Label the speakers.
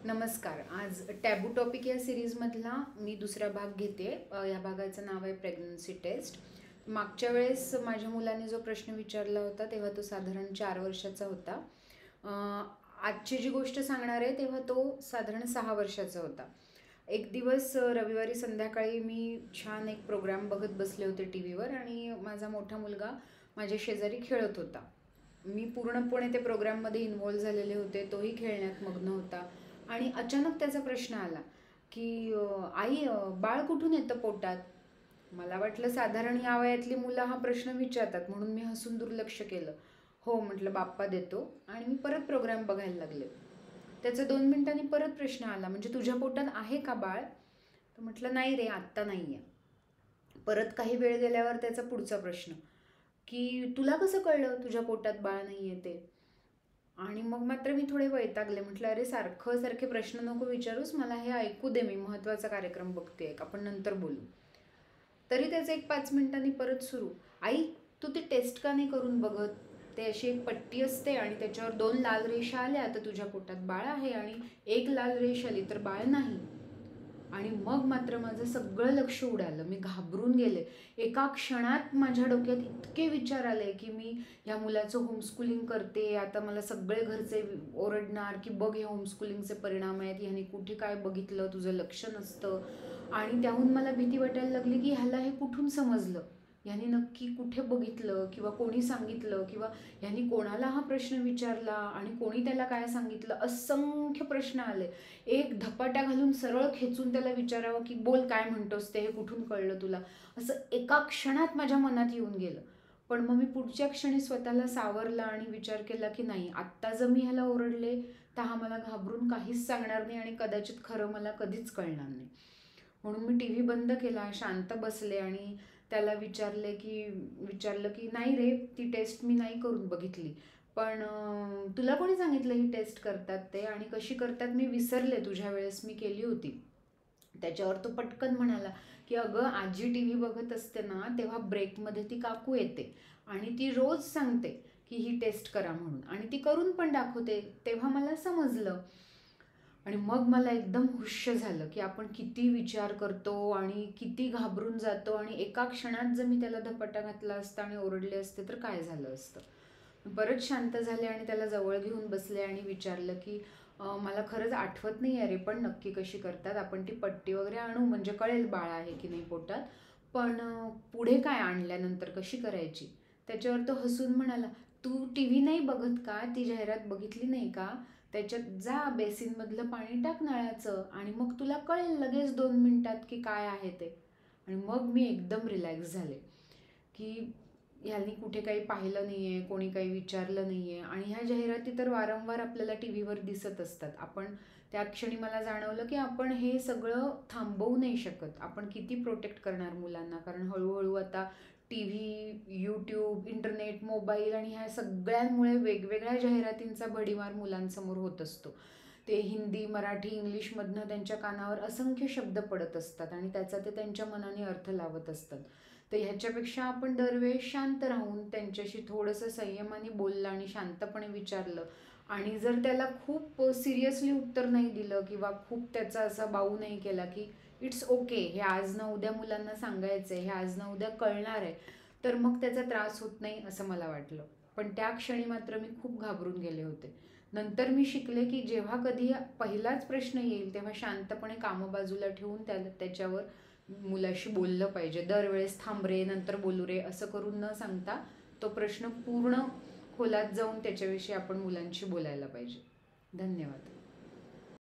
Speaker 1: नमस्कार. आज taboo topic या सिरीजमधला मी दुसरा भाग घेते. या भागाचं नाव आहे प्रेग्नन्सी टेस्ट. मागच्या वेळेस माझ्या मुलाने जो प्रश्न विचारला होता तेव्हा तो साधारण 4 वर्षाचा होता. आजची जी गोष्ट सांगणार आहे तेव्हा तो साधारण 6 वर्षाचा होता. एक दिवस रविवारी संध्याकाळी मी छान एक प्रोग्राम बघत बसले होते टी व्हीवर आणि माझा मोठा मुलगा माझ्या शेजारी खेळत होता. मी पूर्णपणे ते प्रोग्राममध्ये इन्व्हॉल्व झालेले होते. तोही खेळण्यात मग्न होता आणि अचानक त्याचा प्रश्न आला की आई बाळ कुठून येतं पोटात. मला वाटलं साधारण या वयातली मुलं हा प्रश्न विचारतात म्हणून मी हसून दुर्लक्ष केलं. हो म्हटलं बाप्पा देतो आणि मी परत प्रोग्राम बघायला लागले. त्याचा 2 मिनिटांनी परत प्रश्न आला म्हणजे तुझ्या पोटात आहे का बाळ. तर म्हटलं नाही रे आत्ता नाही आहे. परत काही वेळ गेल्यावर त्याचा पुढचा प्रश्न की तुला कसं कळलं तुझ्या पोटात बाळ नाही आहे ते. आणि मग मात्र मी थोडे वैतागले. म्हटलं अरे सारखे प्रश्न नको विचारूस, मला हे ऐकू दे, मी महत्त्वाचा कार्यक्रम बघते, आपण नंतर बोलू. तरी त्याचं एक 5 मिनिटांनी परत सुरू. आई तू ती टेस्ट का नाही करून बघत. ते अशी एक पट्टी असते आणि त्याच्यावर 2 लाल रेषा आल्या तर तुझ्या पोटात बाळ आहे आणि 1 लाल रेष आली तर बाळ नाही. आणि मग मात्र माझं सगळं लक्ष उडालं. मी घाबरून गेले. एका क्षणात माझ्या डोक्यात इतके विचार आले की मी ह्या मुलाचं होमस्कूलिंग करते, आता मला सगळे घरचे ओरडणार की बघ हे होमस्कूलिंगचे परिणाम आहेत, ह्याने कुठे काय बघितलं, तुझं लक्ष नसतं. आणि त्याहून मला भीती वाटायला लागली की ह्याला हे कुठून समजलं, ह्याने नक्की कुठे बघितलं किंवा कोणी सांगितलं किंवा ह्याने कोणाला हा प्रश्न विचारला आणि कोणी त्याला काय सांगितलं. असंख्य प्रश्न आले. एक धपाट्या घालून सरळ खेचून त्याला विचारावं की बोल काय म्हणतोस ते, हे कुठून कळलं तुला, असं एका क्षणात माझ्या मनात येऊन गेलं. पण मग मी पुढच्या क्षणी स्वतःला सावरलं आणि विचार केला की नाही, आत्ता जर मी ह्याला ओरडले तर हा मला घाबरून काहीच सांगणार नाही आणि कदाचित खरं मला कधीच कळणार नाही. म्हणून मी टी व्ही बंद केला, शांत बसले आणि त्याला विचारलं की नाही रे, ती टेस्ट मी नाही करून बघितली, पण तुला कोणी सांगितलं ही टेस्ट करतात ते आणि कशी करतात मी विसरले, तुझ्या वेळेस मी केली होती. त्याच्यावर तो पटकन म्हणाला की अगं आजी टी व्ही बघत असते ना तेव्हा ब्रेकमध्ये ती काकू येते आणि ती रोज सांगते की ही टेस्ट करा म्हणून आणि ती करून पण दाखवते, तेव्हा मला समजलं. आणि मग मला एकदम हुश्य झालं की आपण किती विचार करतो आणि किती घाबरून जातो आणि एका क्षणात जर मी त्याला धपाटा घातला असता आणि ओरडले असते तर काय झालं असतं. परत शांत झाले आणि त्याला जवळ घेऊन बसले आणि विचारलं की मला खरंच आठवत नाही आहे रे, पण नक्की कशी करतात, आपण ती पट्टी वगैरे आणू म्हणजे कळेल बाळ आहे की नाही पोटात, पण पुढे काय आणल्यानंतर कशी करायची. त्याच्यावर तो हसून म्हणाला तू टी व्ही नाही बघत का, ती जाहिरात बघितली नाही का, त्याच्यात जा बेसिनमधलं पाणी टाक नळाचं आणि मग तुला कळेल लगेच 2 मिनिटात की काय आहे ते. आणि मग मी एकदम रिलॅक्स झाले की ह्यांनी कुठे काही पाहिलं नाही आहे, कोणी काही विचारलं नाही आहे. आणि ह्या जाहिराती तर वारंवार आपल्याला टी व्हीवर दिसत असतात. आपण त्या क्षणी मला जाणवलं की आपण हे सगळं थांबवू नाही शकत. आपण किती प्रोटेक्ट करणार मुलांना, कारण हळूहळू आता T V, YouTube, internet, mobile आणि ह्या सगळ्यांमुळे वेगवेगळ्या जाहिरातींचा भडीमार मुलांसमोर होत असतो. ते हिंदी, मराठी, इंग्लिशमधनं त्यांच्या कानावर असंख्य शब्द पडत असतात आणि त्याचा ते त्यांच्या मनाने अर्थ लावत असतात. तर ह्याच्यापेक्षा आपण दरवेळेस शांत राहून त्यांच्याशी थोडंसं संयमाने बोललं आणि शांतपणे विचारलं आणि जर त्याला खूप सिरियसली उत्तर नाही दिलं किंवा खूप त्याचा असा बाऊ नाही केला की इट्स ओके, हे आज ना उद्या मुलांना सांगायचं आहे, हे आज ना उद्या कळणार आहे, तर मग त्याचा त्रास होत नाही असं मला वाटलं. पण त्या क्षणी मात्र मी खूप घाबरून गेले होते. नंतर मी शिकले की जेव्हा कधी पहिलाच प्रश्न येईल तेव्हा शांतपणे कामं बाजूला ठेवून त्याच्यावर मुलाशी बोललं पाहिजे. दरवेळेस थांब रे नंतर बोलू रे असं करून न सांगता तो प्रश्न पूर्ण खोलात जाऊन त्याच्याविषयी आपण मुलांशी बोलायला पाहिजे. धन्यवाद.